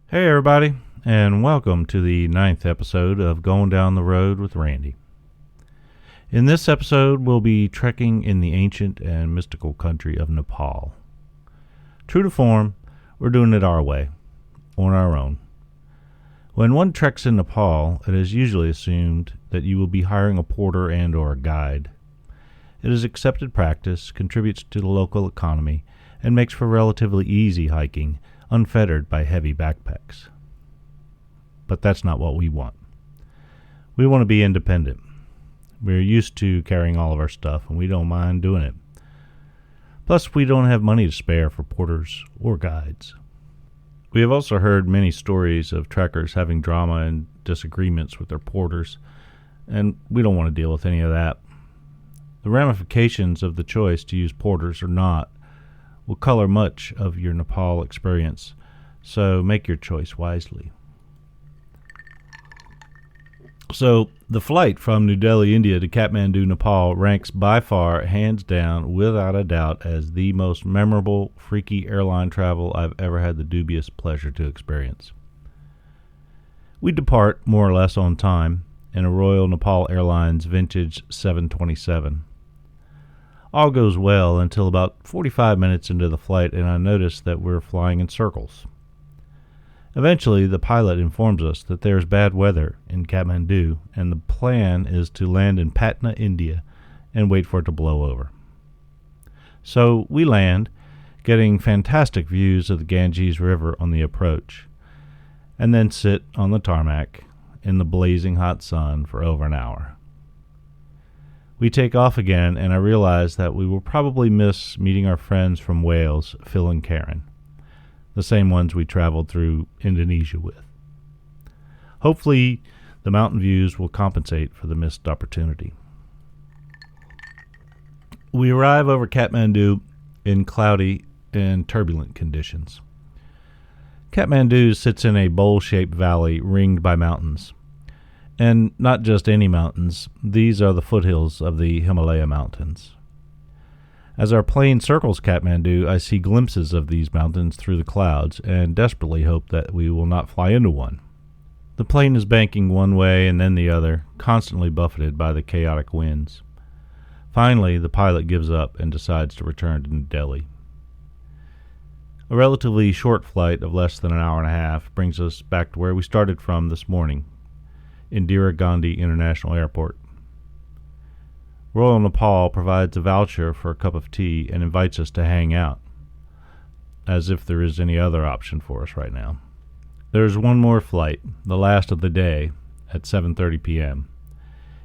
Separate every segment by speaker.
Speaker 1: Hey everybody, and welcome to the 9th episode of Going Down the Road with Randy. In this episode, we'll be trekking in the ancient and mystical country of Nepal. True to form, we're doing it our way, on our own. When one treks in Nepal, it is usually assumed that you will be hiring a porter and or a guide. It is accepted practice, contributes to the local economy, and makes for relatively easy hiking, unfettered by heavy backpacks. But that's not what we want. We want to be independent. We're used to carrying all of our stuff, and we don't mind doing it. Plus, we don't have money to spare for porters or guides. We have also heard many stories of trekkers having drama and disagreements with their porters, and we don't want to deal with any of that. The ramifications of the choice to use porters or not will color much of your Nepal experience, so make your choice wisely. So, the flight from New Delhi, India to Kathmandu, Nepal ranks by far, hands down, without a doubt, as the most memorable, freaky airline travel I've ever had the dubious pleasure to experience. We depart more or less on time in a Royal Nepal Airlines vintage 727. All goes well until about 45 minutes into the flight, and I notice that we're flying in circles. Eventually, the pilot informs us that there's bad weather in Kathmandu, and the plan is to land in Patna, India, and wait for it to blow over. So we land, getting fantastic views of the Ganges River on the approach, and then sit on the tarmac in the blazing hot sun for over an hour. We take off again, and I realize that we will probably miss meeting our friends from Wales, Phil and Karen, the same ones we traveled through Indonesia with. Hopefully, the mountain views will compensate for the missed opportunity. We arrive over Kathmandu in cloudy and turbulent conditions. Kathmandu sits in a bowl-shaped valley ringed by mountains. And not just any mountains, these are the foothills of the Himalaya mountains. As our plane circles Kathmandu, I see glimpses of these mountains through the clouds and desperately hope that we will not fly into one. The plane is banking one way and then the other, constantly buffeted by the chaotic winds. Finally, the pilot gives up and decides to return to New Delhi. A relatively short flight of less than an hour and a half brings us back to where we started from this morning, Indira Gandhi International Airport. Royal Nepal provides a voucher for a cup of tea and invites us to hang out, as if there is any other option for us right now. There is one more flight, the last of the day, at 7:30 p.m.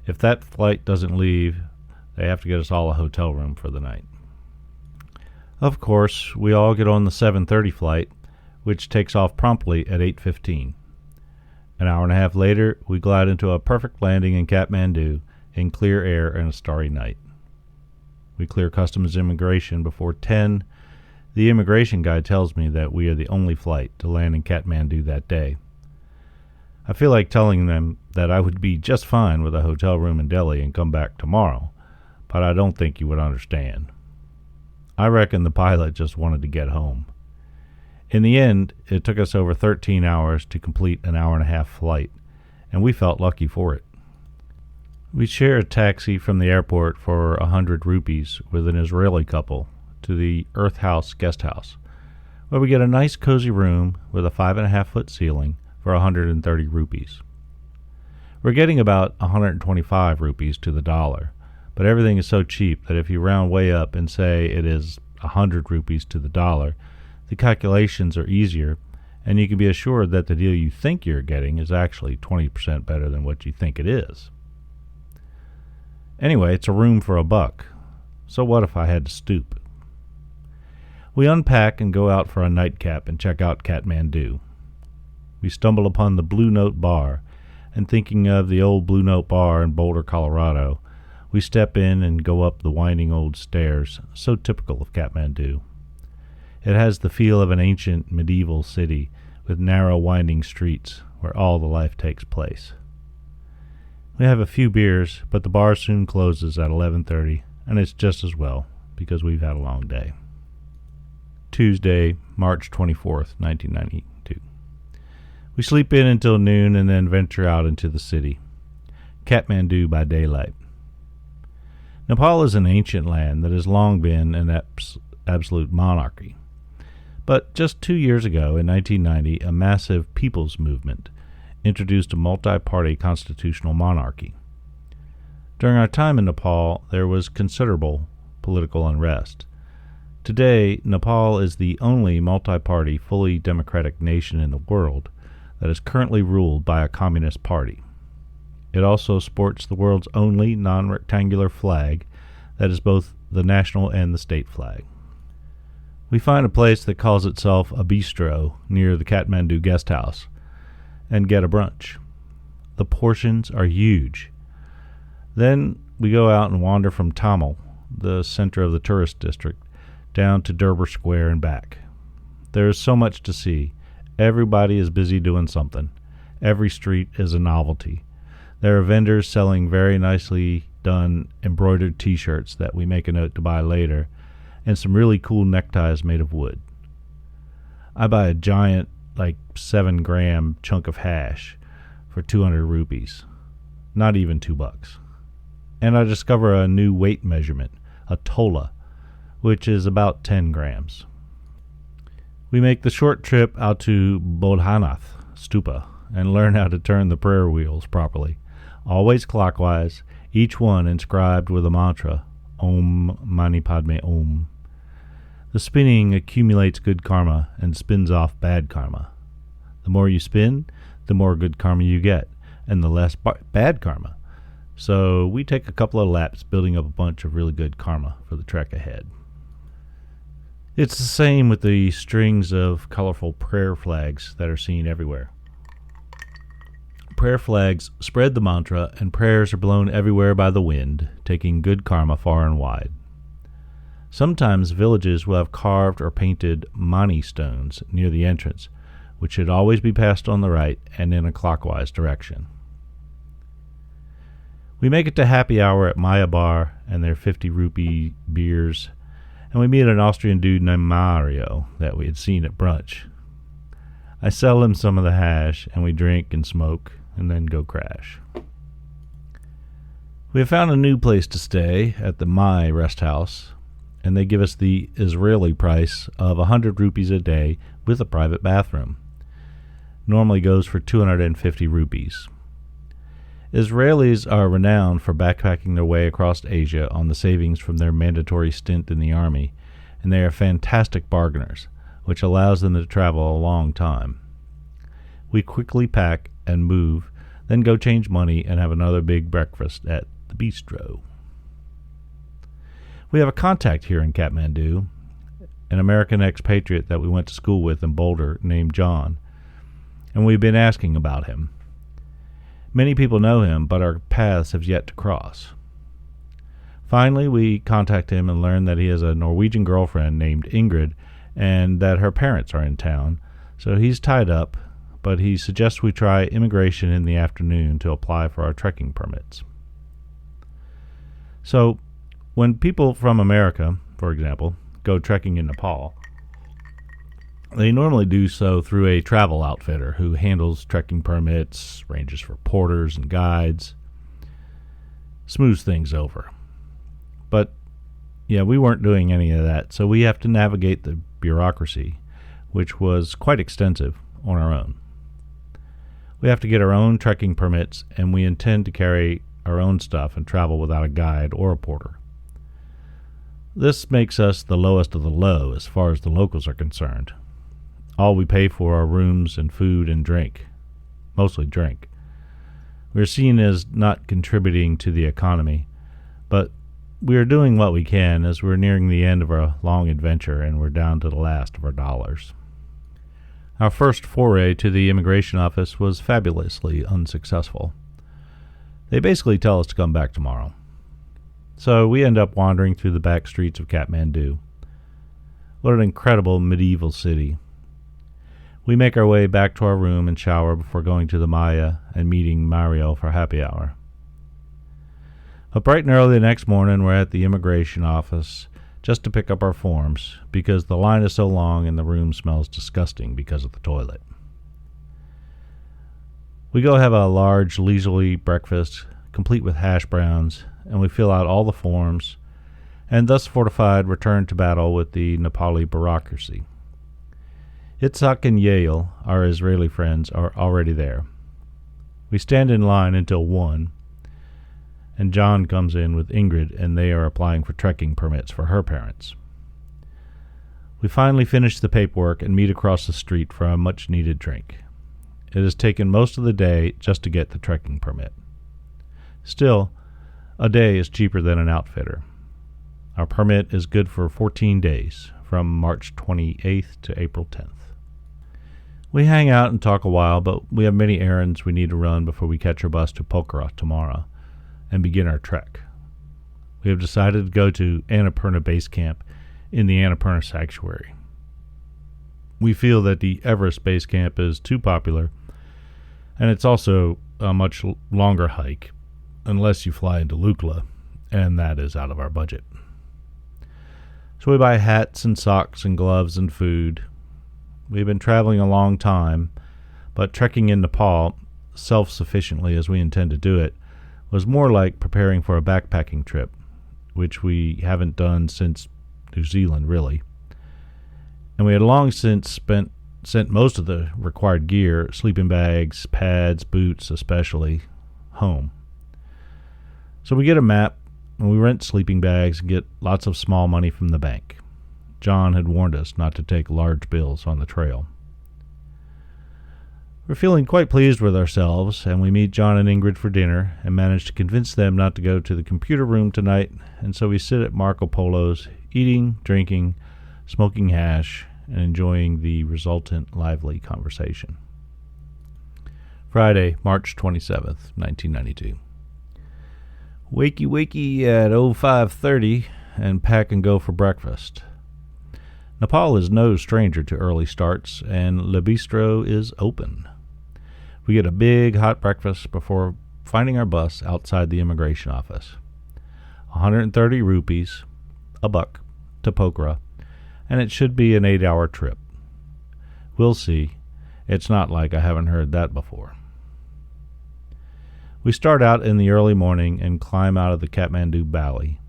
Speaker 1: If that flight doesn't leave, they have to get us all a hotel room for the night. Of course, we all get on the 7:30 flight, which takes off promptly at 8:15. An hour and a half later, we glide into a perfect landing in Kathmandu in clear air and a starry night. We clear customs immigration before 10. The immigration guy tells me that we are the only flight to land in Kathmandu that day. I feel like telling them that I would be just fine with a hotel room in Delhi and come back tomorrow, but I don't think you would understand. I reckon the pilot just wanted to get home. In the end, it took us over 13 hours to complete an hour-and-a-half flight, and we felt lucky for it. We share a taxi from the airport for 100 rupees with an Israeli couple to the Earth House guest house, where we get a nice cozy room with a 5.5-foot ceiling for 130 rupees. We're getting about 125 rupees to the dollar, but everything is so cheap that if you round way up and say it is 100 rupees to the dollar, the calculations are easier, and you can be assured that the deal you think you're getting is actually 20% better than what you think it is. Anyway, it's a room for $1. So what if I had to stoop? We unpack and go out for a nightcap and check out Kathmandu. We stumble upon the Blue Note Bar, and thinking of the old Blue Note Bar in Boulder, Colorado, we step in and go up the winding old stairs, so typical of Kathmandu. It has the feel of an ancient medieval city with narrow winding streets where all the life takes place. We have a few beers, but the bar soon closes at 11:30, and it's just as well because we've had a long day. Tuesday, March 24th, 1992. We sleep in until noon and then venture out into the city. Kathmandu by daylight. Nepal is an ancient land that has long been an absolute monarchy. But just 2 years ago, in 1990, a massive people's movement introduced a multi-party constitutional monarchy. During our time in Nepal, there was considerable political unrest. Today, Nepal is the only multi-party, fully democratic nation in the world that is currently ruled by a communist party. It also sports the world's only non-rectangular flag that is both the national and the state flag. We find a place that calls itself a bistro near the Kathmandu guest house and get a brunch. The portions are huge. Then we go out and wander from Tamil, the center of the tourist district, down to Durbar Square and back. There is so much to see. Everybody is busy doing something. Every street is a novelty. There are vendors selling very nicely done embroidered t-shirts that we make a note to buy later, and some really cool neckties made of wood. I buy a giant, 7-gram chunk of hash for 200 rupees. Not even $2. And I discover a new weight measurement, a tola, which is about 10 grams. We make the short trip out to Bodhanath Stupa and learn how to turn the prayer wheels properly, always clockwise, each one inscribed with a mantra, Om Mani Padme Om. The spinning accumulates good karma and spins off bad karma. The more you spin, the more good karma you get, and the less bad karma. So we take a couple of laps building up a bunch of really good karma for the trek ahead. It's the same with the strings of colorful prayer flags that are seen everywhere. Prayer flags spread the mantra, and prayers are blown everywhere by the wind, taking good karma far and wide. Sometimes villages will have carved or painted mani stones near the entrance, which should always be passed on the right and in a clockwise direction. We make it to happy hour at Maya Bar and their 50 rupee beers, and we meet an Austrian dude named Mario that we had seen at brunch. I sell him some of the hash, and we drink and smoke, and then go crash. We have found a new place to stay at the Mai Rest House, and they give us the Israeli price of 100 rupees a day with a private bathroom. Normally goes for 250 rupees. Israelis are renowned for backpacking their way across Asia on the savings from their mandatory stint in the army, and they are fantastic bargainers, which allows them to travel a long time. We quickly pack and move, then go change money and have another big breakfast at the bistro. We have a contact here in Kathmandu, an American expatriate that we went to school with in Boulder named John, and we've been asking about him. Many people know him, but our paths have yet to cross. Finally, we contact him and learn that he has a Norwegian girlfriend named Ingrid and that her parents are in town, so he's tied up, but he suggests we try immigration in the afternoon to apply for our trekking permits. So, when people from America, for example, go trekking in Nepal, they normally do so through a travel outfitter who handles trekking permits, arranges for porters and guides, smooths things over. But, we weren't doing any of that, so we have to navigate the bureaucracy, which was quite extensive, on our own. We have to get our own trekking permits, and we intend to carry our own stuff and travel without a guide or a porter. This makes us the lowest of the low as far as the locals are concerned. All we pay for are rooms and food and drink, mostly drink. We're seen as not contributing to the economy, but we are doing what we can as we're nearing the end of our long adventure and we're down to the last of our dollars. Our first foray to the immigration office was fabulously unsuccessful. They basically tell us to come back tomorrow. So we end up wandering through the back streets of Kathmandu. What an incredible medieval city. We make our way back to our room and shower before going to the Maya and meeting Mario for happy hour. But bright and early the next morning, we're at the immigration office just to pick up our forms because the line is so long and the room smells disgusting because of the toilet. We go have a large, leisurely breakfast, complete with hash browns, and we fill out all the forms, and thus fortified return to battle with the Nepali bureaucracy. Itzhak and Yael, our Israeli friends, are already there. We stand in line until 1, and John comes in with Ingrid, and they are applying for trekking permits for her parents. We finally finish the paperwork and meet across the street for a much-needed drink. It has taken most of the day just to get the trekking permit. Still, a day is cheaper than an outfitter. Our permit is good for 14 days, from March 28th to April 10th. We hang out and talk a while, but we have many errands we need to run before we catch our bus to Pokhara tomorrow and begin our trek. We have decided to go to Annapurna Base Camp in the Annapurna Sanctuary. We feel that the Everest Base Camp is too popular, and it's also a much longer hike, unless you fly into Lukla, and that is out of our budget. So we buy hats and socks and gloves and food. We've been traveling a long time, but trekking in Nepal, self-sufficiently as we intend to do it, was more like preparing for a backpacking trip, which we haven't done since New Zealand, really. And we had long since sent most of the required gear, sleeping bags, pads, boots especially, home. So we get a map, and we rent sleeping bags and get lots of small money from the bank. John had warned us not to take large bills on the trail. We're feeling quite pleased with ourselves, and we meet John and Ingrid for dinner and manage to convince them not to go to the computer room tonight, and so we sit at Marco Polo's, eating, drinking, smoking hash, and enjoying the resultant lively conversation. Friday, March 27th, 1992. Wakey at 05:30 and pack and go for breakfast. Nepal is no stranger to early starts, and Le Bistro is open. We get a big hot breakfast before finding our bus outside the immigration office. 130 rupees, $1, to Pokhara, and it should be an 8-hour trip. We'll see. It's not like I haven't heard that before. We start out in the early morning and climb out of the Kathmandu Valley.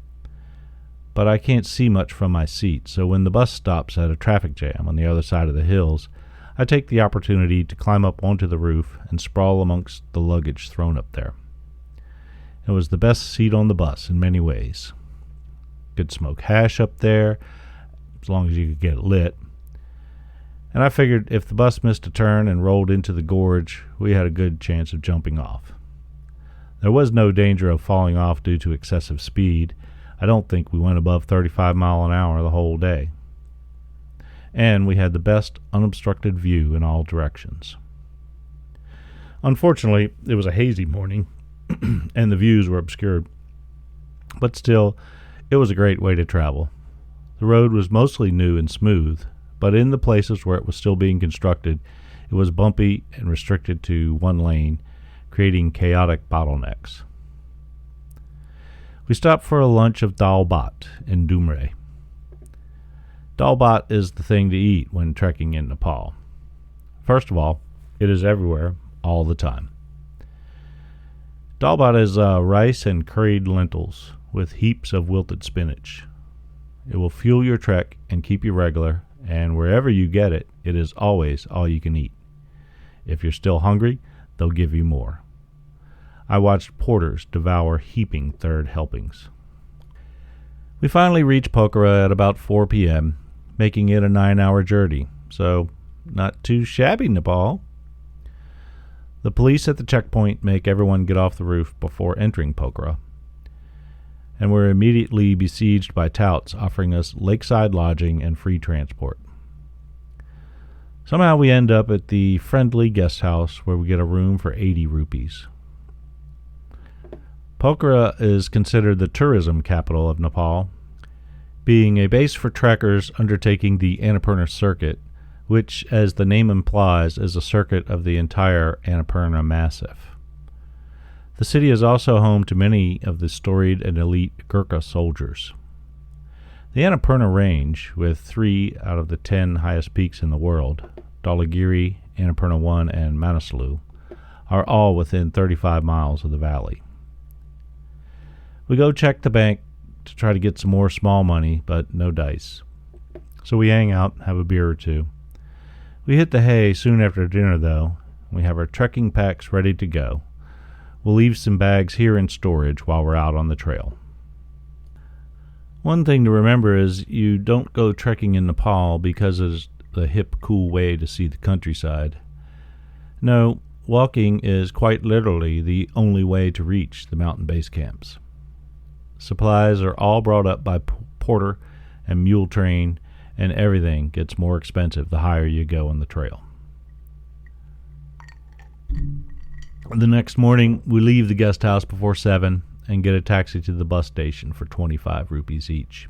Speaker 1: But I can't see much from my seat, so when the bus stops at a traffic jam on the other side of the hills, I take the opportunity to climb up onto the roof and sprawl amongst the luggage thrown up there. It was the best seat on the bus in many ways. Could smoke hash up there, as long as you could get it lit. And I figured if the bus missed a turn and rolled into the gorge, we had a good chance of jumping off. There was no danger of falling off due to excessive speed. I don't think we went above 35 miles an hour the whole day. And we had the best unobstructed view in all directions. Unfortunately, it was a hazy morning, and the views were obscured. But still, it was a great way to travel. The road was mostly new and smooth, but in the places where it was still being constructed, it was bumpy and restricted to one lane, creating chaotic bottlenecks. We stopped for a lunch of dal bhat in Dumre. Dal bhat is the thing to eat when trekking in Nepal. First of all, it is everywhere, all the time. Dal bhat is rice and curried lentils with heaps of wilted spinach. It will fuel your trek and keep you regular, and wherever you get it, it is always all you can eat. If you're still hungry, they'll give you more. I watched porters devour heaping third helpings. We finally reached Pokhara at about 4 p.m., making it a 9-hour journey, so not too shabby, Nepal. The police at the checkpoint make everyone get off the roof before entering Pokhara, and we're immediately besieged by touts offering us lakeside lodging and free transport. Somehow we end up at the friendly guest house where we get a room for 80 rupees. Pokhara is considered the tourism capital of Nepal, being a base for trekkers undertaking the Annapurna circuit, which, as the name implies, is a circuit of the entire Annapurna massif. The city is also home to many of the storied and elite Gurkha soldiers. The Annapurna Range, with 3 out of the 10 highest peaks in the world, Dhaulagiri, Annapurna 1, and Manaslu, are all within 35 miles of the valley. We go check the bank to try to get some more small money, but no dice. So we hang out, have a beer or two. We hit the hay soon after dinner, though. We have our trekking packs ready to go. We'll leave some bags here in storage while we're out on the trail. One thing to remember is you don't go trekking in Nepal because it's the hip, cool way to see the countryside. No, walking is quite literally the only way to reach the mountain base camps. Supplies are all brought up by porter and mule train, and everything gets more expensive the higher you go on the trail. The next morning, we leave the guest house before 7 and get a taxi to the bus station for 25 rupees each.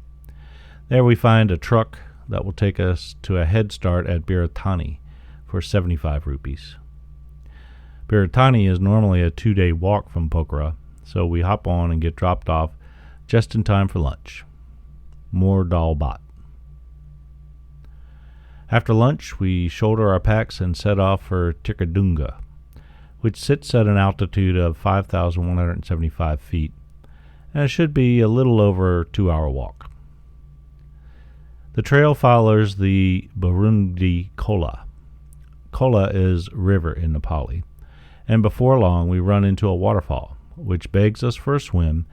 Speaker 1: There we find a truck that will take us to a head start at Biratani for 75 rupees. Biratani is normally a 2-day walk from Pokhara, so we hop on and get dropped off just in time for lunch. More dal bhat. After lunch, we shoulder our packs and set off for Tirkadunga, which sits at an altitude of 5,175 feet, and it should be a little over a 2-hour walk. The trail follows the Burundi Kola. Kola is river in Nepali, and before long we run into a waterfall, which begs us for a swim,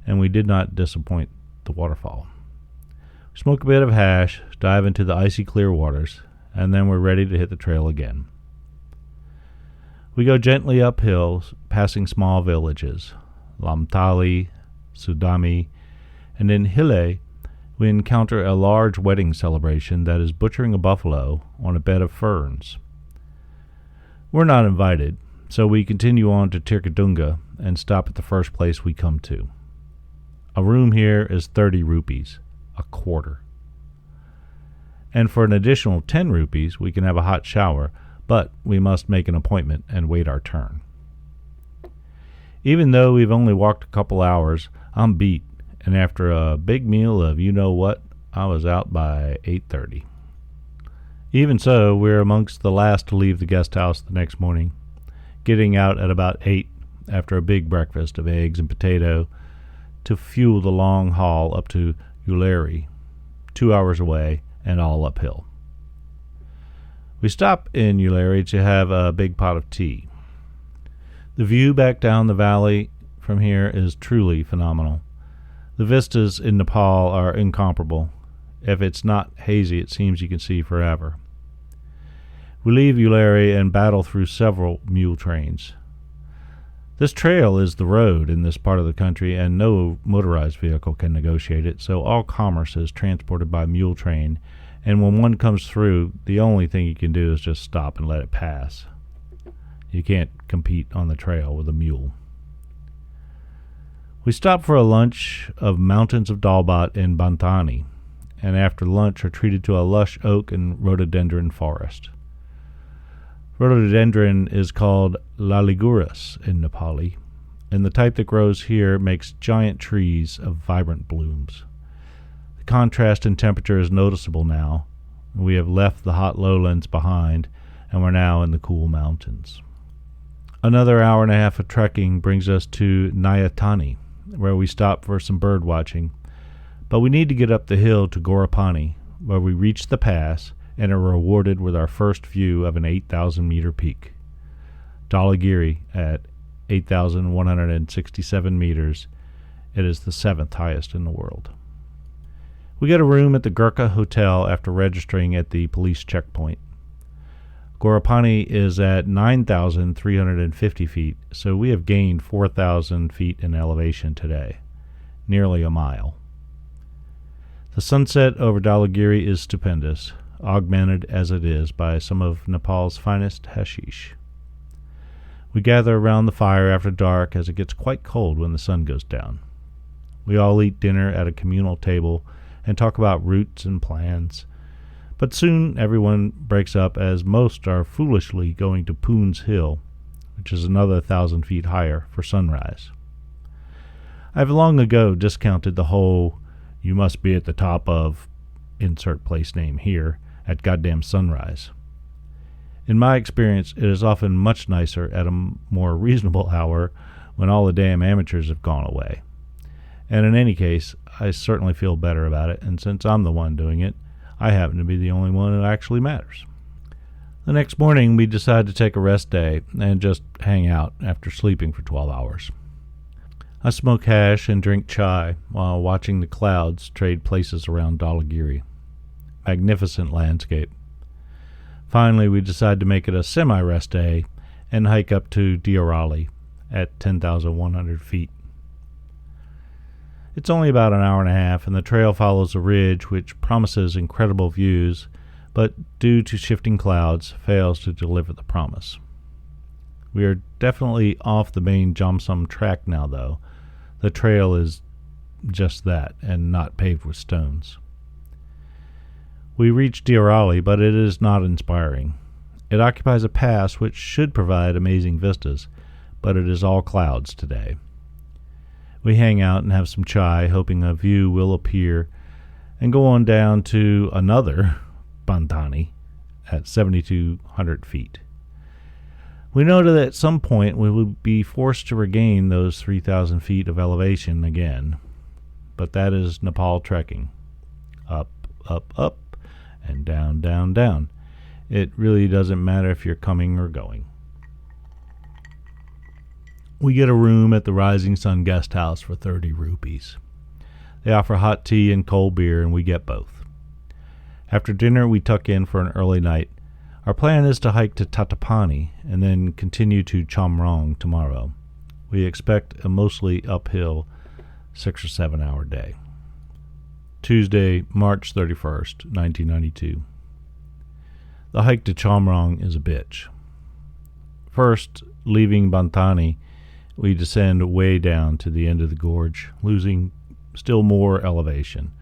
Speaker 1: and we did not disappoint the waterfall. We smoke a bit of hash, dive into the icy clear waters, and then we're ready to hit the trail again. We go gently up hills, passing small villages, Lamtali, Sudami, and in Hile we encounter a large wedding celebration that is butchering a buffalo on a bed of ferns. We're not invited, so we continue on to Tirkadunga and stop at the first place we come to. A room here is 30 rupees, a quarter. And for an additional 10 rupees, we can have a hot shower, but we must make an appointment and wait our turn. Even though we've only walked a couple hours, I'm beat, and after a big meal of you-know-what, I was out by 8:30. Even so, we're amongst the last to leave the guest house the next morning, getting out at about 8 after a big breakfast of eggs and potato to fuel the long haul up to Ulleri, 2 hours away and all uphill. We stop in Ulleri to have a big pot of tea. The view back down the valley from here is truly phenomenal. The vistas in Nepal are incomparable. If it's not hazy, it seems you can see forever. We leave Ulleri and battle through several mule trains. This trail is the road in this part of the country, and no motorized vehicle can negotiate it, so all commerce is transported by mule train, and when one comes through, the only thing you can do is just stop and let it pass. You can't compete on the trail with a mule. We stop for a lunch of mountains of dalbat in Bantani, and after lunch are treated to a lush oak and rhododendron forest. Rhododendron is called laliguras in Nepali, and the type that grows here makes giant trees of vibrant blooms. The contrast in temperature is noticeable now. We have left the hot lowlands behind, and we're now in the cool mountains. Another hour and a half of trekking brings us to Nayatani, where we stop for some bird watching, but we need to get up the hill to Gorapani, where we reach the pass and are rewarded with our first view of an 8,000-meter peak. Dhaulagiri at 8,167 meters. It is the 7th highest in the world. We get a room at the Gurkha Hotel after registering at the police checkpoint. Gorapani is at 9,350 feet, so we have gained 4,000 feet in elevation today, nearly a mile. The sunset over Dhaulagiri is stupendous, augmented as it is by some of Nepal's finest hashish. We gather around the fire after dark as it gets quite cold when the sun goes down. We all eat dinner at a communal table and talk about routes and plans, but soon everyone breaks up as most are foolishly going to Poon's Hill, which is another 1,000 feet higher, for sunrise. I've long ago discounted the whole "you must be at the top of" insert place name here at goddamn sunrise. In my experience, it is often much nicer at a more reasonable hour when all the damn amateurs have gone away. And in any case, I certainly feel better about it, and since I'm the one doing it, I happen to be the only one who actually matters. The next morning, we decide to take a rest day and just hang out after sleeping for 12 hours. I smoke hash and drink chai while watching the clouds trade places around Dhaulagiri. Magnificent landscape. Finally, we decide to make it a semi-rest day and hike up to Diarali at 10,100 feet. It's only about an hour and a half, and the trail follows a ridge which promises incredible views, but due to shifting clouds, fails to deliver the promise. We are definitely off the main Jomsom track now, though. The trail is just that, and not paved with stones. We reach Diarali, but it is not inspiring. It occupies a pass which should provide amazing vistas, but it is all clouds today. We hang out and have some chai, hoping a view will appear, and go on down to another Bantani at 7,200 feet. We know that at some point we will be forced to regain those 3,000 feet of elevation again, but that is Nepal trekking. Up, up, up, and down, down, down. It really doesn't matter if you're coming or going. We get a room at the Rising Sun Guest House for 30 rupees. They offer hot tea and cold beer, and we get both. After dinner, we tuck in for an early night. Our plan is to hike to Tatapani and then continue to Chamrong tomorrow. We expect a mostly uphill 6 or 7 hour day. Tuesday, March 31st, 1992. The hike to Chamrong is a bitch. First, leaving Bantani, we descend way down to the end of the gorge, losing still more elevation,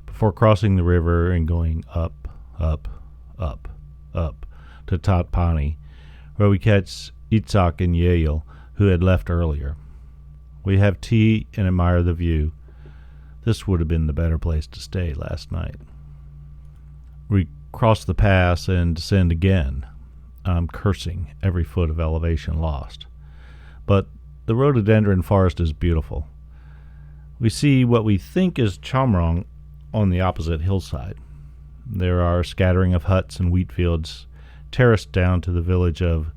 Speaker 1: before crossing the river and going up, up, up, up to Tatpani, where we catch Itzhak and Yael, who had left earlier. We have tea and admire the view. This would have been the better place to stay last night. We cross the pass and descend again. I'm cursing every foot of elevation lost. But the rhododendron forest is beautiful. We see what we think is Chamrong on the opposite hillside. There are a scattering of huts and wheat fields terraced down to the village of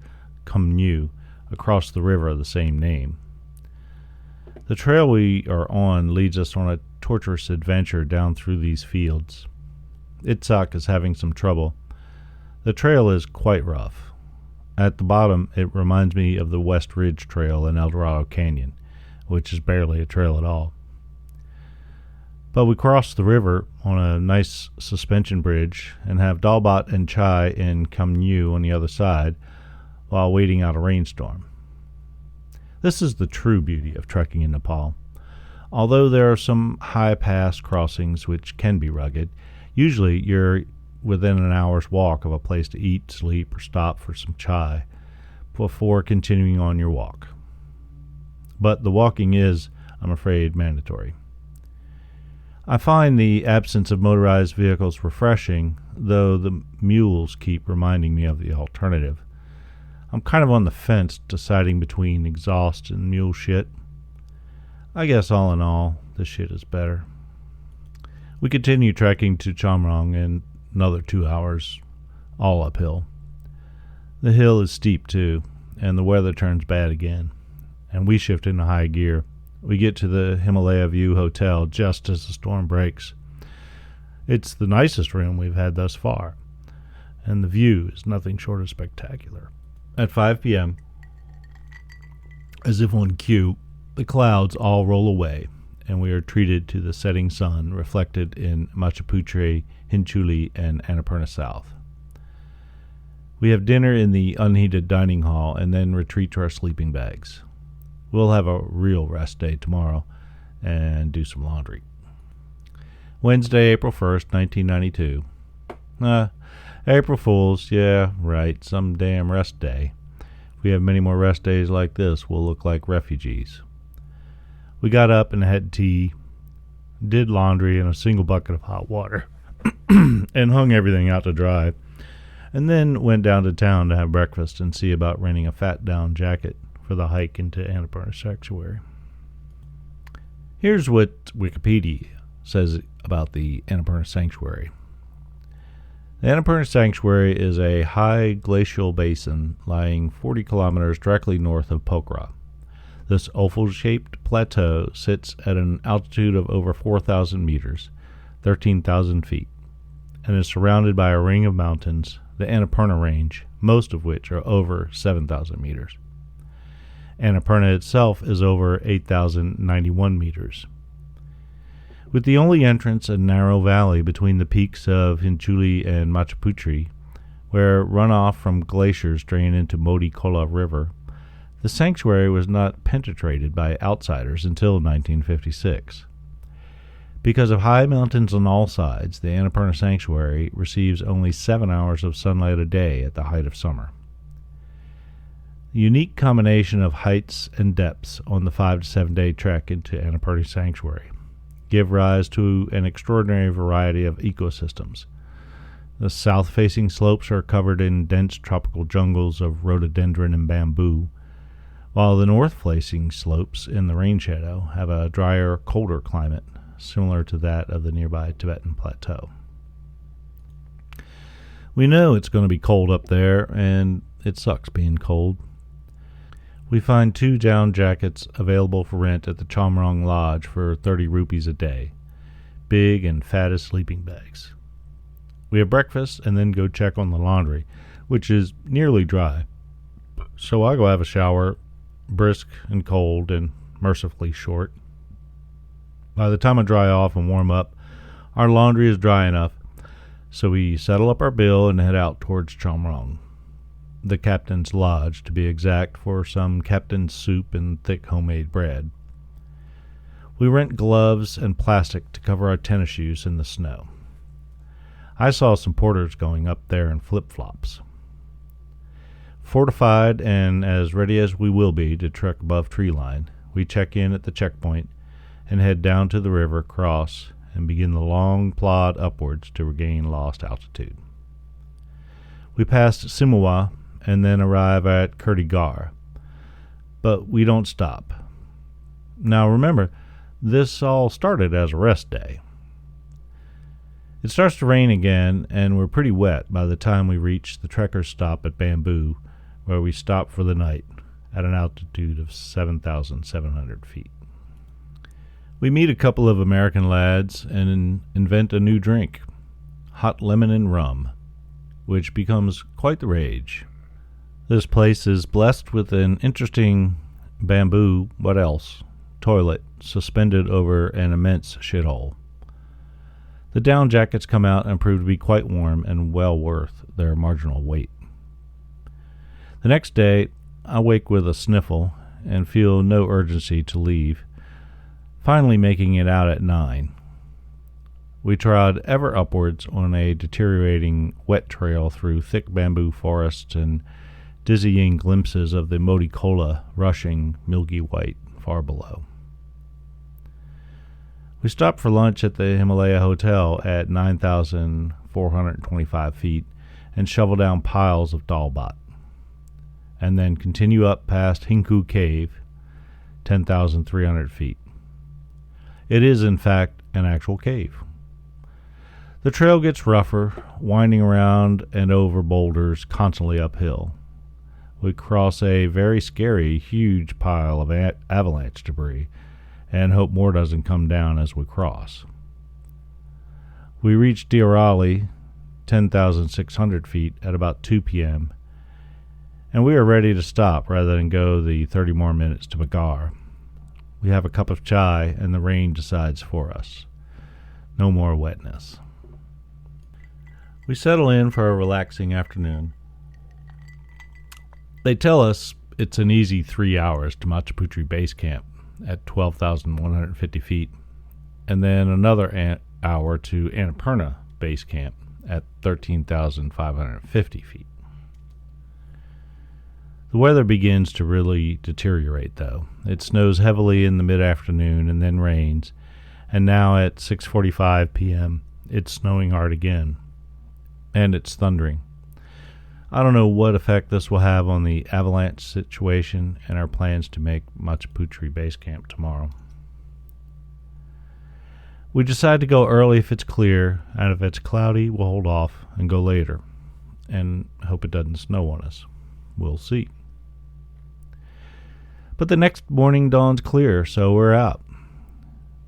Speaker 1: Kathmandu across the river of the same name. The trail we are on leads us on a torturous adventure down through these fields. Itzhak is having some trouble. The trail is quite rough. At the bottom, it reminds me of the West Ridge Trail in El Dorado Canyon, which is barely a trail at all. But we cross the river on a nice suspension bridge and have dalbat and chai in Kathmandu on the other side while waiting out a rainstorm. This is the true beauty of trekking in Nepal. Although there are some high pass crossings which can be rugged, usually you're within an hour's walk of a place to eat, sleep, or stop for some chai before continuing on your walk. But the walking is, I'm afraid, mandatory. I find the absence of motorized vehicles refreshing, though the mules keep reminding me of the alternative. I'm kind of on the fence, deciding between exhaust and mule shit. I guess all in all, this shit is better. We continue trekking to Chamrong and another 2 hours, all uphill. The hill is steep too, and the weather turns bad again, and we shift into high gear. We get to the Himalaya View Hotel just as the storm breaks. It's the nicest room we've had thus far, and the view is nothing short of spectacular. At 5 p.m., as if on cue, the clouds all roll away, and we are treated to the setting sun reflected in Machu Picchu, Hinchuli, and Annapurna South. We have dinner in the unheated dining hall and then retreat to our sleeping bags. We'll have a real rest day tomorrow and do some laundry. Wednesday, April 1st, 1992. April Fools, yeah, right, some damn rest day. If we have many more rest days like this, we'll look like refugees. We got up and had tea, did laundry in a single bucket of hot water, and hung everything out to dry. and then went down to town to have breakfast and see about renting a fat down jacket for the hike into Annapurna Sanctuary. Here's what Wikipedia says about the Annapurna Sanctuary. The Annapurna Sanctuary is a high glacial basin lying 40 kilometers directly north of Pokhara. This oval-shaped plateau sits at an altitude of over 4,000 meters, 13,000 feet, and is surrounded by a ring of mountains, the Annapurna Range, most of which are over 7,000 meters. Annapurna itself is over 8,091 meters. With the only entrance a narrow valley between the peaks of Hinchuli and Machu Picchu, where runoff from glaciers drain into Modi Kola River, the sanctuary was not penetrated by outsiders until 1956. Because of high mountains on all sides, the Annapurna Sanctuary receives only 7 hours of sunlight a day at the height of summer. The unique combination of heights and depths on the 5 to 7 day trek into Annapurna Sanctuary give rise to an extraordinary variety of ecosystems. The south-facing slopes are covered in dense tropical jungles of rhododendron and bamboo, while the north-facing slopes in the rain shadow have a drier, colder climate, similar to that of the nearby Tibetan Plateau. We know it's going to be cold up there, and it sucks being cold. We find 2 down jackets available for rent at the Chamrong Lodge for 30 rupees a day, big and fat as sleeping bags. We have breakfast and then go check on the laundry, which is nearly dry. So I go have a shower, brisk and cold and mercifully short. By the time I dry off and warm up, our laundry is dry enough, so we settle up our bill and head out towards Chamrong, the captain's lodge to be exact, for some captain's soup and thick homemade bread. We rent gloves and plastic to cover our tennis shoes in the snow. I saw some porters going up there in flip-flops. Fortified and as ready as we will be to trek above tree line, we check in at the checkpoint and head down to the river, cross, and begin the long plod upwards to regain lost altitude. We pass Simuwa and then arrive at Kurdigar, but we don't stop. Now remember, this all started as a rest day. It starts to rain again, and we're pretty wet by the time we reach the trekkers' stop at Bamboo, where we stop for the night at an altitude of 7,700 feet. We meet a couple of American lads and invent a new drink, hot lemon and rum, which becomes quite the rage. This place is blessed with an interesting bamboo, what else, toilet suspended over an immense shithole. The down jackets come out and prove to be quite warm and well worth their marginal weight. The next day, I wake with a sniffle and feel no urgency to leave, finally making it out at 9. We trod ever upwards on a deteriorating wet trail through thick bamboo forests and dizzying glimpses of the Modi Kola rushing milky white far below. We stopped for lunch at the Himalaya Hotel at 9,425 feet and shovel down piles of dalbat, and then continue up past Hinku Cave, 10,300 feet. It is, in fact, an actual cave. The trail gets rougher, winding around and over boulders constantly uphill. We cross a very scary, huge pile of avalanche debris and hope more doesn't come down as we cross. We reach Diarali, 10,600 feet, at about 2 p.m., and we are ready to stop rather than go the 30 more minutes to Bagar. We have a cup of chai, and the rain decides for us. No more wetness. We settle in for a relaxing afternoon. They tell us it's an easy 3 hours to Machu Picchu base camp at 12,150 feet, and then another hour to Annapurna base camp at 13,550 feet. The weather begins to really deteriorate, though. It snows heavily in the mid-afternoon and then rains, and now at 6:45 p.m. it's snowing hard again, and it's thundering. I don't know what effect this will have on the avalanche situation and our plans to make Machu Picchu base camp tomorrow. We decide to go early if it's clear, and if it's cloudy, we'll hold off and go later, and hope it doesn't snow on us. We'll see. But the next morning dawns clear, so we're out.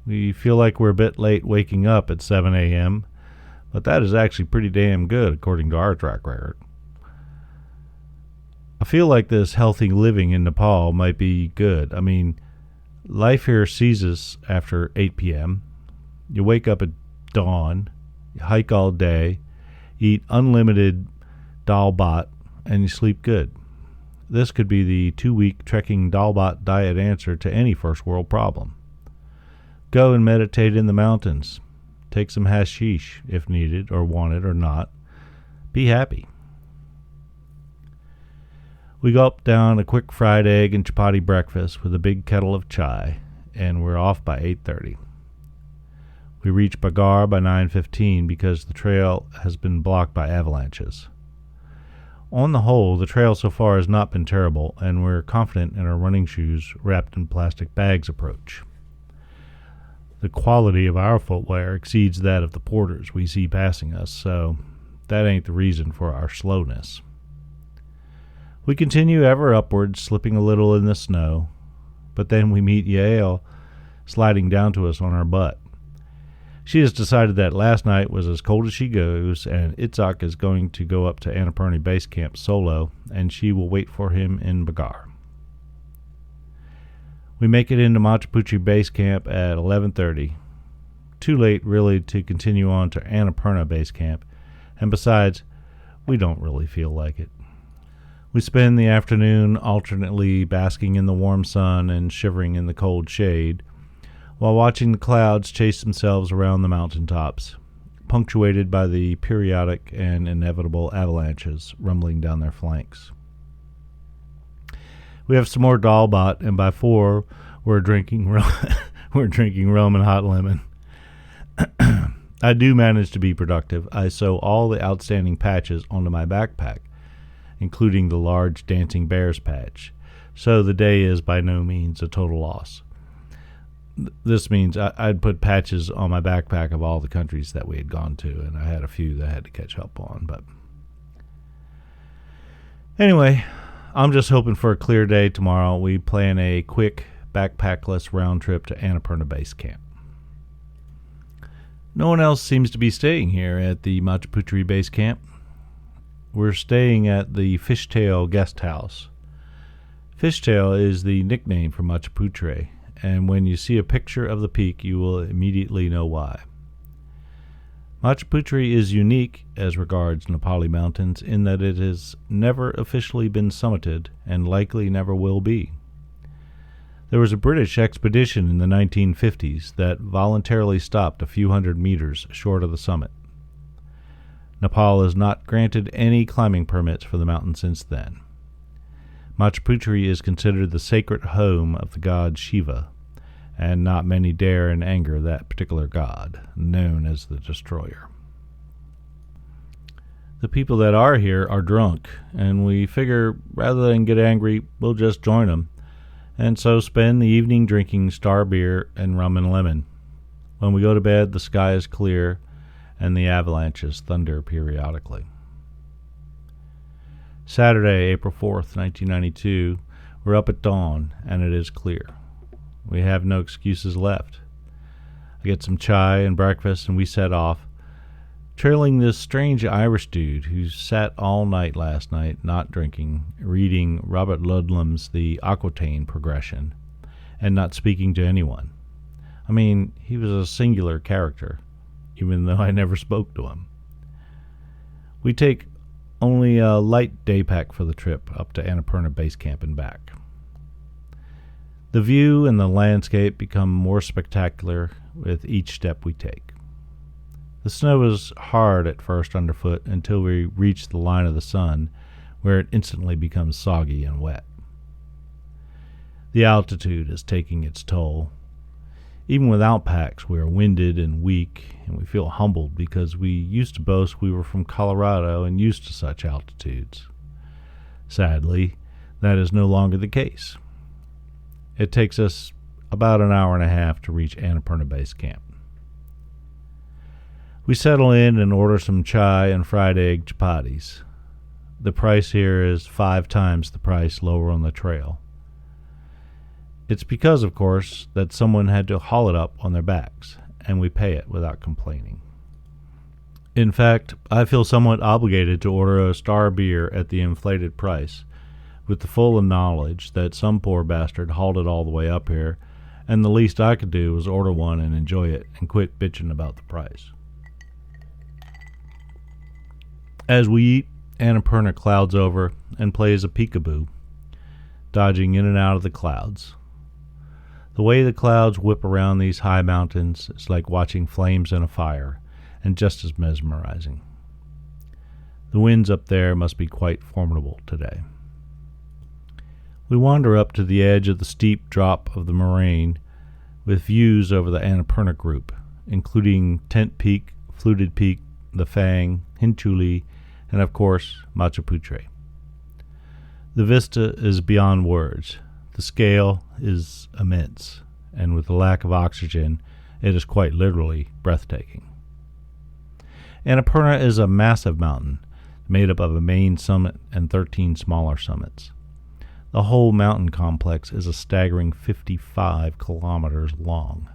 Speaker 1: We feel like we're a bit late waking up at 7 a.m., but that is actually pretty damn good according to our track record. I feel like this healthy living in Nepal might be good. I mean, life here ceases after 8 p.m., you wake up at dawn, you hike all day, eat unlimited dal bhat, and you sleep good. This could be the 2-week trekking dal bhat diet answer to any first world problem. Go and meditate in the mountains. Take some hashish if needed or wanted or not. Be happy. We gulp down a quick fried egg and chapati breakfast with a big kettle of chai, and we're off by 8:30. We reach Bagar by 9:15 because the trail has been blocked by avalanches. On the whole, the trail so far has not been terrible, and we're confident in our running shoes wrapped in plastic bags approach. The quality of our footwear exceeds that of the porters we see passing us, so that ain't the reason for our slowness. We continue ever upwards, slipping a little in the snow, but then we meet Yael sliding down to us on our butt. She has decided that last night was as cold as she goes, and Itzhak is going to go up to Annapurna base camp solo, and she will wait for him in Bagar. We make it into Machu Picchu base camp at 11:30. Too late, really, to continue on to Annapurna base camp, and besides, we don't really feel like it. We spend the afternoon alternately basking in the warm sun and shivering in the cold shade, while watching the clouds chase themselves around the mountaintops, punctuated by the periodic and inevitable avalanches rumbling down their flanks. We have some more dal bhat, and by 4, we're drinking rum and hot lemon. I do manage to be productive. I sew all the outstanding patches onto my backpack, including the large dancing bears patch, so the day is by no means a total loss. This means I'd put patches on my backpack of all the countries that we had gone to, and I had a few that I had to catch up on. But anyway, I'm just hoping for a clear day tomorrow. We plan a quick, backpackless round trip to Annapurna base camp. No one else seems to be staying here at the Machu Picchu base camp. We're staying at the Fishtail Guest House. Fishtail is the nickname for Machu Picchu, and when you see a picture of the peak, you will immediately know why. Machu Picchu is unique as regards Nepali mountains in that it has never officially been summited and likely never will be. There was a British expedition in the 1950s that voluntarily stopped a few hundred meters short of the summit. Nepal has not granted any climbing permits for the mountain since then. Machu Picchu is considered the sacred home of the god Shiva, and not many dare in anger that particular god, known as the Destroyer. The people that are here are drunk, and we figure rather than get angry, we'll just join them, and so spend the evening drinking star beer and rum and lemon. When we go to bed, the sky is clear, and the avalanches thunder periodically. Saturday, April 4th, 1992, we're up at dawn, and it is clear. We have no excuses left. I get some chai and breakfast, and we set off, trailing this strange Irish dude who sat all night last night, not drinking, reading Robert Ludlum's The Aquitaine Progression, and not speaking to anyone. I mean, he was a singular character, even though I never spoke to him. We take only a light day pack for the trip up to Annapurna base camp and back. The view and the landscape become more spectacular with each step we take. The snow is hard at first underfoot until we reach the line of the sun, where it instantly becomes soggy and wet. The altitude is taking its toll. Even without packs, we are winded and weak, and we feel humbled because we used to boast we were from Colorado and used to such altitudes. Sadly, that is no longer the case. It takes us about an hour and a half to reach Annapurna Base Camp. We settle in and order some chai and fried egg chapatis. The price here is 5 times the price lower on the trail. It's because, of course, that someone had to haul it up on their backs, and we pay it without complaining. In fact, I feel somewhat obligated to order a star beer at the inflated price, with the full knowledge that some poor bastard hauled it all the way up here, and the least I could do was order one and enjoy it and quit bitching about the price. As we eat, Annapurna clouds over and plays a peekaboo, dodging in and out of the clouds. The way the clouds whip around these high mountains is like watching flames in a fire, and just as mesmerizing. The winds up there must be quite formidable today. We wander up to the edge of the steep drop of the moraine with views over the Annapurna group, including Tent Peak, Fluted Peak, the Fang, Hinchuli, and of course Machu Picchu. The vista is beyond words. The scale is immense, and with the lack of oxygen, it is quite literally breathtaking. Annapurna is a massive mountain made up of a main summit and 13 smaller summits. The whole mountain complex is a staggering 55 kilometers long.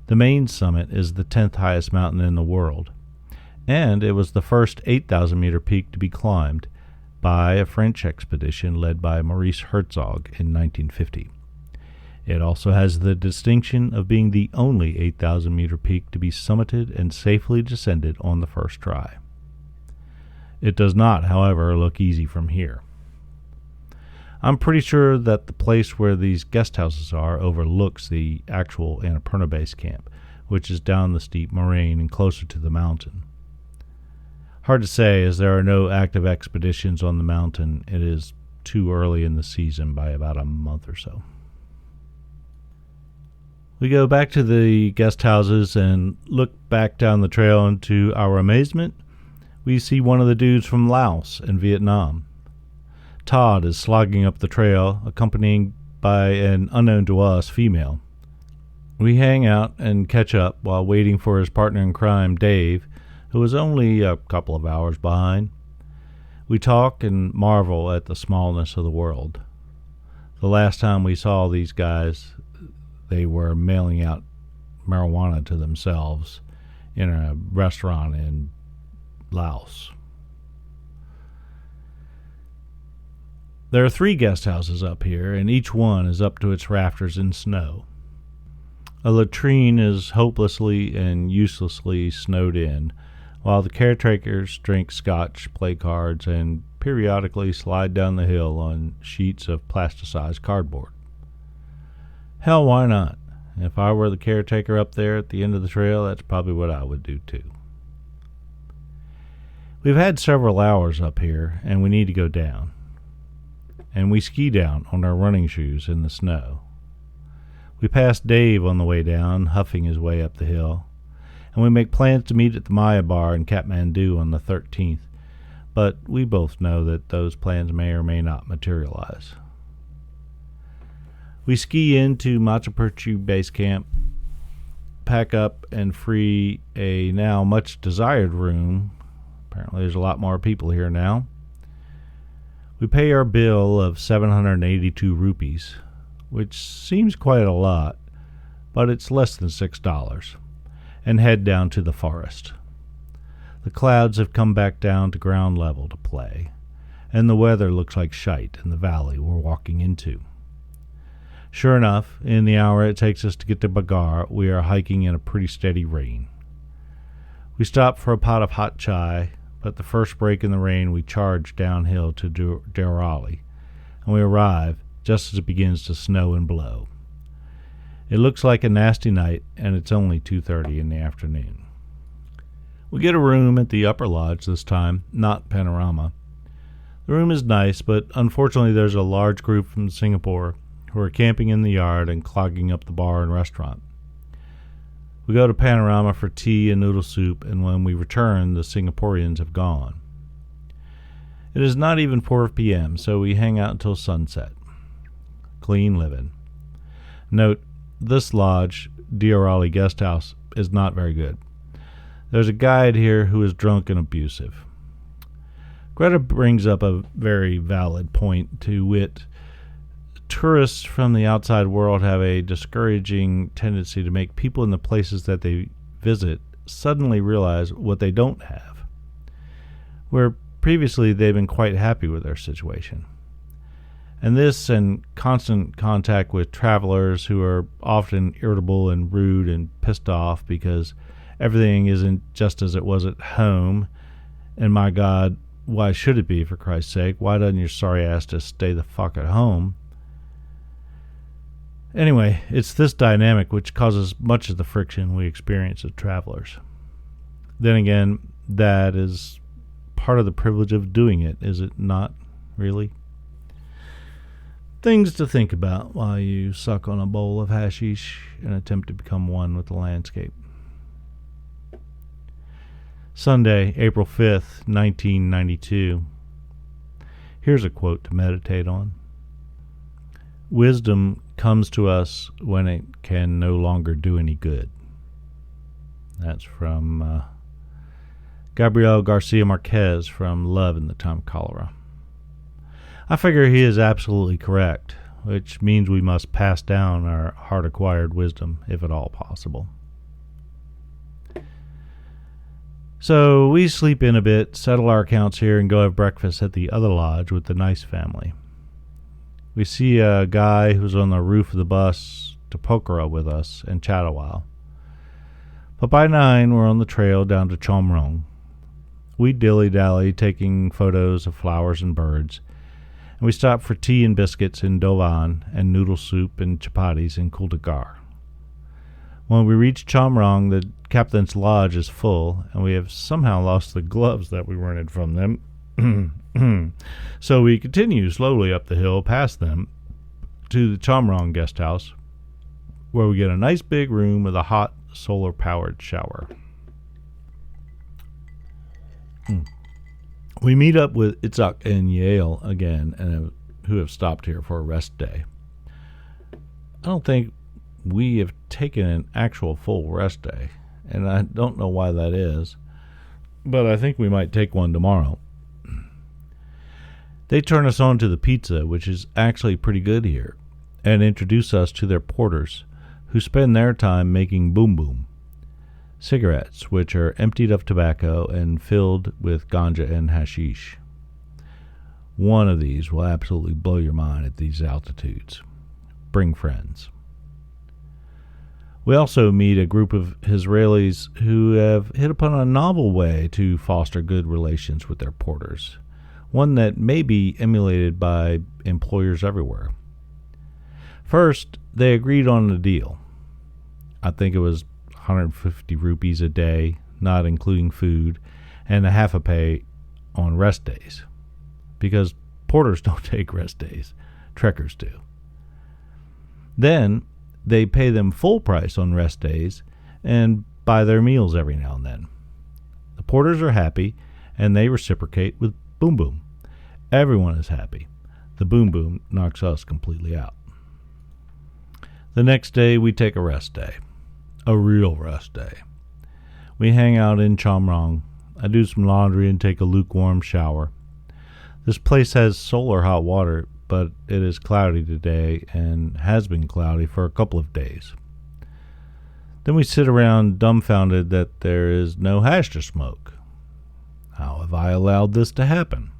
Speaker 1: The main summit is the 10th highest mountain in the world, and it was the first 8,000-meter peak to be climbed by a French expedition led by Maurice Herzog in 1950. It also has the distinction of being the only 8,000-meter peak to be summited and safely descended on the first try. It does not, however, look easy from here. I'm pretty sure that the place where these guest houses are overlooks the actual Annapurna Base Camp, which is down the steep moraine and closer to the mountain. Hard to say, as there are no active expeditions on the mountain. It is too early in the season by about a month or so. We go back to the guest houses and look back down the trail, and to our amazement, we see one of the dudes from Laos and Vietnam. Todd is slogging up the trail, accompanied by an unknown to us female. We hang out and catch up while waiting for his partner in crime, Dave, who was only a couple of hours behind. We talk and marvel at the smallness of the world. The last time we saw these guys, they were mailing out marijuana to themselves in a restaurant in Laos. There are 3 guest houses up here, and each one is up to its rafters in snow. A latrine is hopelessly and uselessly snowed in, while the caretakers drink scotch, play cards, and periodically slide down the hill on sheets of plasticized cardboard. Hell, why not? If I were the caretaker up there at the end of the trail, that's probably what I would do too. We've had several hours up here, and we need to go down. And we ski down on our running shoes in the snow. We pass Dave on the way down, huffing his way up the hill, and we make plans to meet at the Maya Bar in Kathmandu on the 13th, but we both know that those plans may or may not materialize. We ski into Machu Picchu Base Camp, pack up and free a now much desired room. Apparently there's a lot more people here now. We pay our bill of 782 rupees, which seems quite a lot, but it's less than $6, and head down to the forest. The clouds have come back down to ground level to play, and the weather looks like shite in the valley we're walking into. Sure enough, in the hour it takes us to get to Bagar, we are hiking in a pretty steady rain. We stop for a pot of hot chai, but the first break in the rain we charge downhill to Deorali, and we arrive just as it begins to snow and blow. It looks like a nasty night, and it's only 2:30 in the afternoon. We get a room at the upper lodge this time, not Panorama. The room is nice, but unfortunately there's a large group from Singapore who are camping in the yard and clogging up the bar and restaurant. We go to Panorama for tea and noodle soup, and when we return, the Singaporeans have gone. It is not even 4 p.m., so we hang out until sunset. Clean living. Note, this lodge, Diorali Guest House, is not very good. There's a guide here who is drunk and abusive. Greta brings up a very valid point, to wit, tourists from the outside world have a discouraging tendency to make people in the places that they visit suddenly realize what they don't have, where previously they've been quite happy with their situation. And this and constant contact with travelers who are often irritable and rude and pissed off because everything isn't just as it was at home. And my God, why should it be, for Christ's sake? Why doesn't your sorry ass just stay the fuck at home? Anyway, it's this dynamic which causes much of the friction we experience as travelers. Then again, that is part of the privilege of doing it, is it not, really? Things to think about while you suck on a bowl of hashish and attempt to become one with the landscape. Sunday, April 5th, 1992. Here's a quote to meditate on. Wisdom comes to us when it can no longer do any good. That's from Gabriel Garcia Marquez from Love in the Time of Cholera. I figure he is absolutely correct, which means we must pass down our hard-acquired wisdom, if at all possible. So we sleep in a bit, settle our accounts here, and go have breakfast at the other lodge with the nice family. We see a guy who's on the roof of the bus to Pokhara with us and chat a while. But by 9, we're on the trail down to Chomrong. We dilly-dally, taking photos of flowers and birds, and we stop for tea and biscuits in Dovan and noodle soup and chapatis in Kuldagar. When we reach Chomrong, the captain's lodge is full, and we have somehow lost the gloves that we rented from them. So we continue slowly up the hill past them to the Chomrong guest house, where we get a nice big room with a hot solar-powered shower. We meet up with Itzhak and Yael again, who have stopped here for a rest day. I don't think we have taken an actual full rest day, and I don't know why that is, but I think we might take one tomorrow. They turn us on to the pizza, which is actually pretty good here, and introduce us to their porters, who spend their time making boom boom, cigarettes which are emptied of tobacco and filled with ganja and hashish. One of these will absolutely blow your mind at these altitudes. Bring friends. We also meet a group of Israelis who have hit upon a novel way to foster good relations with their porters, one that may be emulated by employers everywhere. First, they agreed on a deal. I think it was 150 rupees a day, not including food, and a half a pay on rest days. Because porters don't take rest days, trekkers do. Then they pay them full price on rest days and buy their meals every now and then. The porters are happy, and they reciprocate with boom boom. Everyone is happy. The boom boom knocks us completely out. The next day we take a rest day. A real rest day. We hang out in Chomrong. I do some laundry and take a lukewarm shower. This place has solar hot water, but it is cloudy today and has been cloudy for a couple of days. Then we sit around dumbfounded that there is no hash to smoke. How have I allowed this to happen?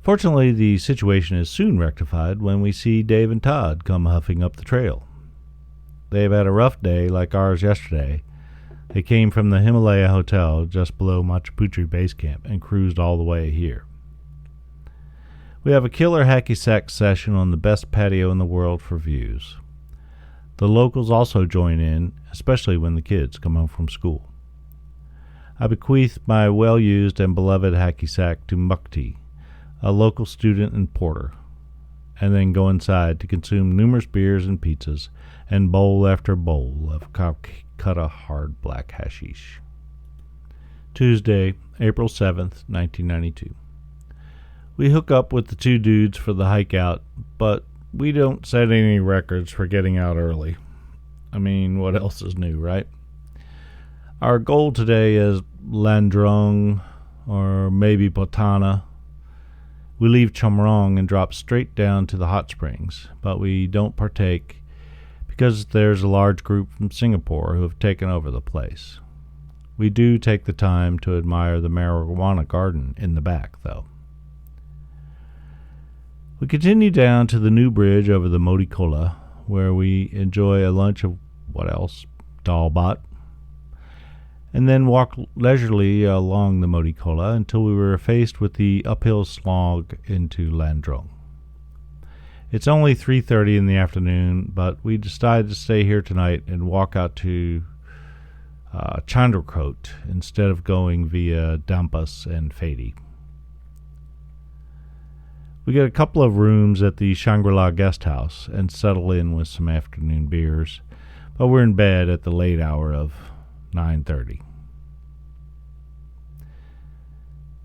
Speaker 1: Fortunately, the situation is soon rectified when we see Dave and Todd come huffing up the trail. They have had a rough day like ours yesterday. They came from the Himalaya Hotel just below Machu Picchu Base Camp and cruised all the way here. We have a killer hacky sack session on the best patio in the world for views. The locals also join in, especially when the kids come home from school. I bequeath my well-used and beloved hacky sack to Mukti, a local student and porter, and then go inside to consume numerous beers and pizzas and bowl after bowl of Calcutta hard black hashish. Tuesday, April 7th, 1992. We hook up with the two dudes for the hike out, but we don't set any records for getting out early. I mean, what else is new, right? Our goal today is Landrung, or maybe Botana. We leave Chomrong and drop straight down to the hot springs, but we don't partake because there's a large group from Singapore who have taken over the place. We do take the time to admire the marijuana garden in the back, though. We continue down to the new bridge over the Modi Kola, where we enjoy a lunch of, what else, dal bhat, and then walk leisurely along the Modi Kola until we were faced with the uphill slog into Landrung. It's only 3:30 in the afternoon, but we decided to stay here tonight and walk out to Chandrakot instead of going via Dampas and Fadi. We get a couple of rooms at the Shangri-La guest house and settle in with some afternoon beers, but we're in bed at the late hour of 9:30.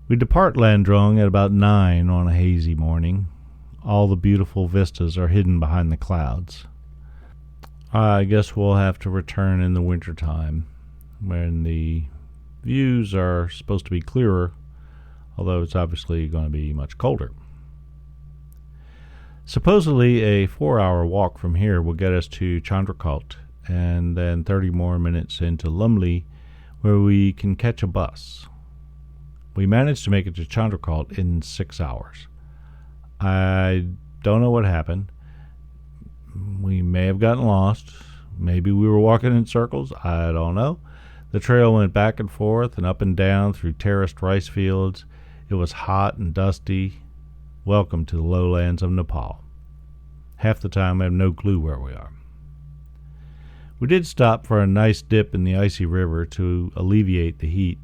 Speaker 1: We depart Landrung at about 9 on a hazy morning. All the beautiful vistas are hidden behind the clouds. I guess we'll have to return in the wintertime, when the views are supposed to be clearer, although it's obviously going to be much colder. Supposedly a 4-hour walk from here will get us to Chandrakot, and then 30 more minutes into Lumley, where we can catch a bus. We managed to make it to Chandrakot in 6 hours. I don't know what happened. We may have gotten lost. Maybe we were walking in circles. I don't know. The trail went back and forth and up and down through terraced rice fields. It was hot and dusty. Welcome to the lowlands of Nepal. Half the time I have no clue where we are. We did stop for a nice dip in the icy river to alleviate the heat,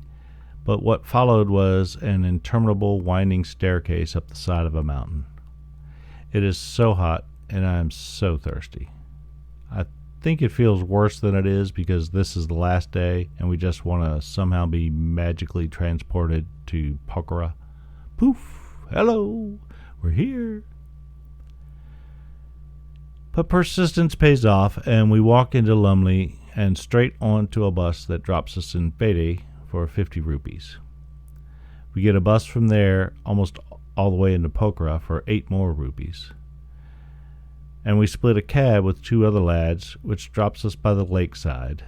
Speaker 1: but what followed was an interminable winding staircase up the side of a mountain. It is so hot, and I am so thirsty. I think it feels worse than it is because this is the last day, and we just want to somehow be magically transported to Pokhara. Poof! Hello! We're here. But persistence pays off, and we walk into Lumley and straight onto a bus that drops us in Fadi for 50 rupees. We get a bus from there almost all the way into Pokhara for 8 more rupees. And we split a cab with 2 other lads, which drops us by the lakeside.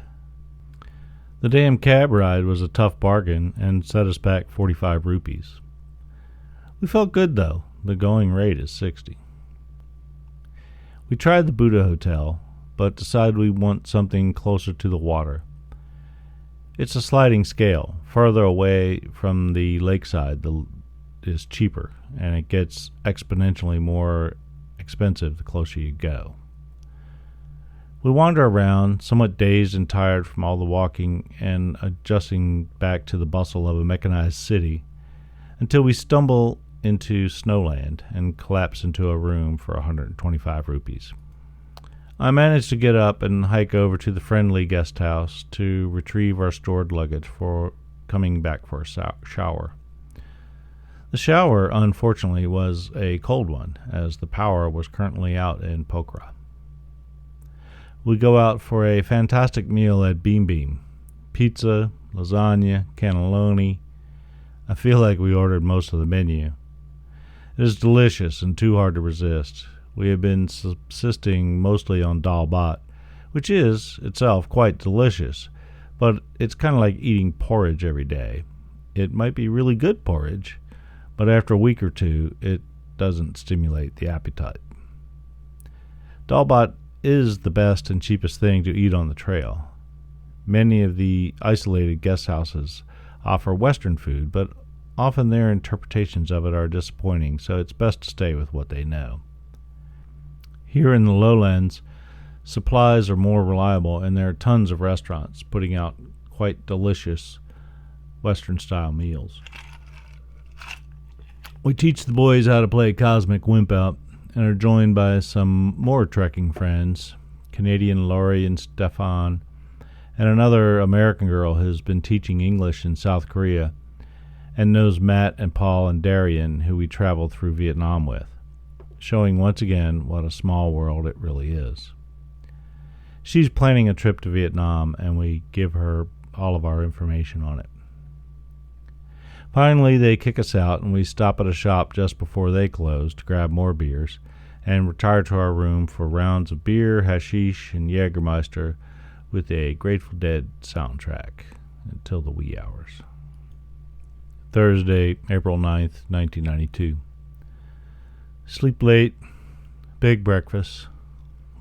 Speaker 1: The damn cab ride was a tough bargain and set us back 45 rupees. We felt good, though. The going rate is 60. We tried the Buddha Hotel, but decided we want something closer to the water. It's a sliding scale. Further away from the lakeside is cheaper, and it gets exponentially more expensive the closer you go. We wander around, somewhat dazed and tired from all the walking and adjusting back to the bustle of a mechanized city, until we stumble into Snowland and collapse into a room for 125 rupees. I managed to get up and hike over to the friendly guest house to retrieve our stored luggage for coming back for a shower. The shower, unfortunately, was a cold one, as the power was currently out in Pokhara. We go out for a fantastic meal at Beam Beam. Pizza, lasagna, cannelloni. I feel like we ordered most of the menu. It is delicious and too hard to resist. We have been subsisting mostly on dal bhat, which is itself quite delicious, but it's kind of like eating porridge every day. It might be really good porridge, but after a week or two, it doesn't stimulate the appetite. Dal bhat is the best and cheapest thing to eat on the trail. Many of the isolated guest houses offer Western food, but often their interpretations of it are disappointing, so it's best to stay with what they know. Here in the lowlands, supplies are more reliable, and there are tons of restaurants putting out quite delicious Western-style meals. We teach the boys how to play Cosmic Wimp Out and are joined by some more trekking friends, Canadian Laurie and Stefan, and another American girl who's been teaching English in South Korea and knows Matt and Paul and Darian, who we traveled through Vietnam with, showing once again what a small world it really is. She's planning a trip to Vietnam, and we give her all of our information on it. Finally, they kick us out, and we stop at a shop just before they close to grab more beers and retire to our room for rounds of beer, hashish, and Jägermeister with a Grateful Dead soundtrack until the wee hours. Thursday, April 9th, 1992. Sleep late, big breakfast.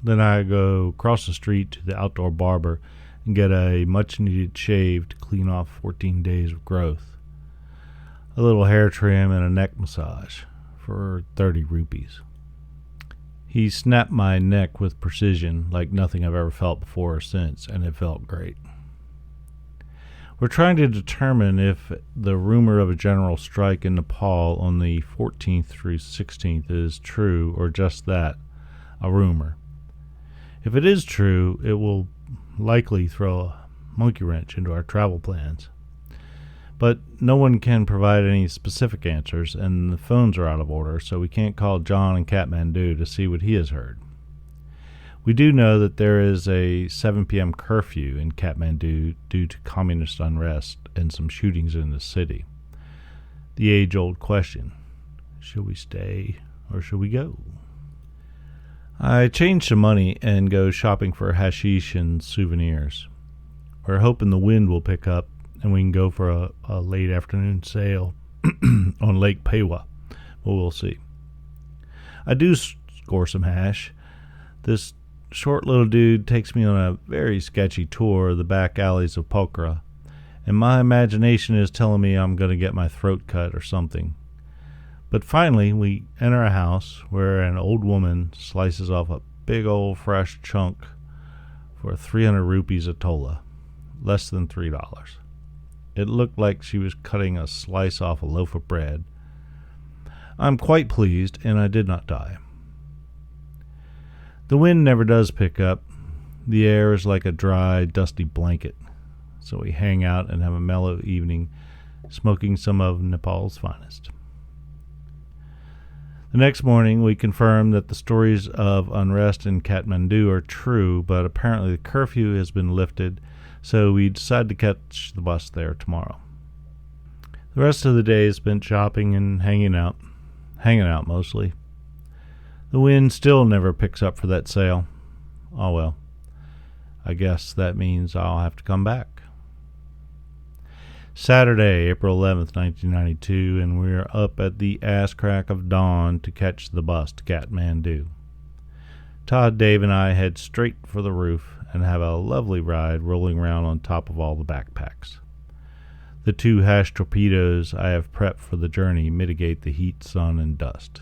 Speaker 1: Then I go across the street to the outdoor barber and get a much-needed shave to clean off 14 days of growth. A little hair trim and a neck massage for 30 rupees. He snapped my neck with precision like nothing I've ever felt before or since, and it felt great. We're trying to determine if the rumor of a general strike in Nepal on the 14th through 16th is true or just that, a rumor. If it is true, it will likely throw a monkey wrench into our travel plans. But no one can provide any specific answers, and the phones are out of order, so we can't call John in Kathmandu to see what he has heard. We do know that there is a 7 p.m. curfew in Kathmandu due to communist unrest and some shootings in the city. The age-old question, should we stay or should we go? I change some money and go shopping for hashish and souvenirs. We're hoping the wind will pick up and we can go for a late afternoon sail on Lake Peiwa. Well, we'll see. I do score some hash. This short little dude takes me on a very sketchy tour of the back alleys of Pokhara, and my imagination is telling me I'm going to get my throat cut or something. But finally, we enter a house where an old woman slices off a big old fresh chunk for 300 rupees a tola, less than $3. It looked like she was cutting a slice off a loaf of bread. I'm quite pleased, and I did not die. The wind never does pick up. The air is like a dry, dusty blanket. So we hang out and have a mellow evening, smoking some of Nepal's finest. The next morning, we confirm that the stories of unrest in Kathmandu are true, but apparently the curfew has been lifted, so we decide to catch the bus there tomorrow. The rest of the day is spent shopping and hanging out mostly. The wind still never picks up for that sail. Oh well, I guess that means I'll have to come back. Saturday, April 11th, 1992, and we're up at the ass crack of dawn to catch the bus to Kathmandu. Todd, Dave, and I head straight for the roof and have a lovely ride rolling around on top of all the backpacks. The 2 hash torpedoes I have prepped for the journey mitigate the heat, sun, and dust.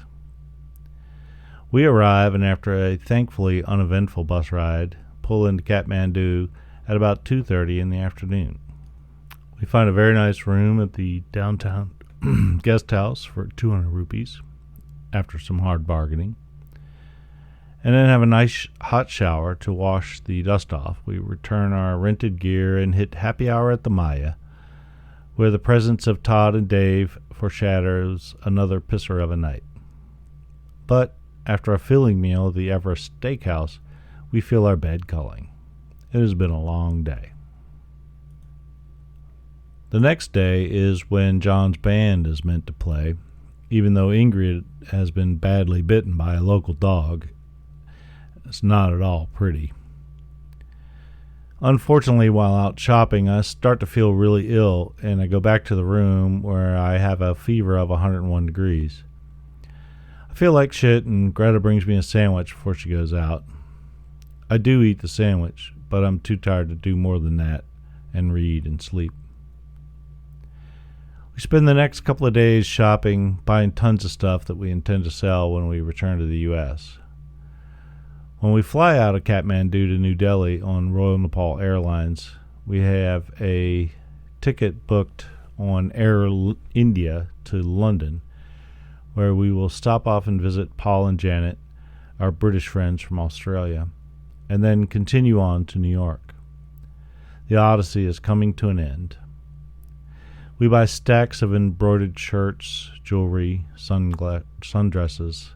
Speaker 1: We arrive, and after a thankfully uneventful bus ride, pull into Kathmandu at about 2:30 in the afternoon. We find a very nice room at the downtown guest house for 200 rupees after some hard bargaining, and then have a nice hot shower to wash the dust off. We return our rented gear and hit happy hour at the Maya, where the presence of Todd and Dave foreshadows another pisser of a night. But after a filling meal at the Everest Steakhouse, we feel our bed calling. It has been a long day. The next day is when John's band is meant to play, even though Ingrid has been badly bitten by a local dog. It's not at all pretty. Unfortunately, while out shopping, I start to feel really ill, and I go back to the room where I have a fever of 101 degrees. I feel like shit, and Greta brings me a sandwich before she goes out. I do eat the sandwich, but I'm too tired to do more than that and read and sleep. We spend the next couple of days shopping, buying tons of stuff that we intend to sell when we return to the U.S. When we fly out of Kathmandu to New Delhi on Royal Nepal Airlines, we have a ticket booked on Air India to London, where we will stop off and visit Paul and Janet, our British friends from Australia, and then continue on to New York. The The odyssey is coming to an end. We buy stacks of embroidered shirts, jewelry, sundresses,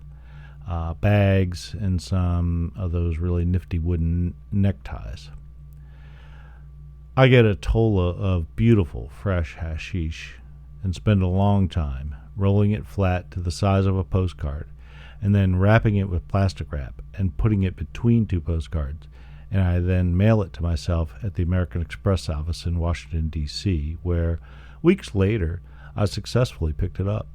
Speaker 1: bags, and some of those really nifty wooden neckties. I get a tola of beautiful, fresh hashish and spend a long time rolling it flat to the size of a postcard and then wrapping it with plastic wrap and putting it between two postcards, and I then mail it to myself at the American Express office in Washington, D.C., where weeks later I successfully picked it up.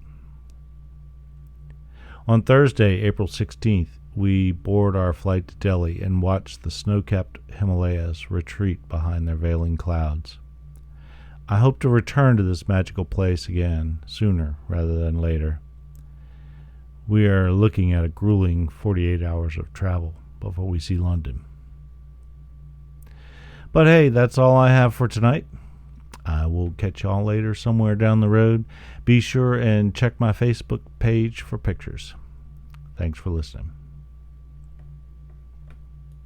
Speaker 1: On Thursday, April 16th, we board our flight to Delhi and watch the snow-capped Himalayas retreat behind their veiling clouds. I hope to return to this magical place again sooner rather than later. We are looking at a grueling 48 hours of travel before we see London. But hey, that's all I have for tonight. I will catch y'all later somewhere down the road. Be sure and check my Facebook page for pictures. Thanks for listening.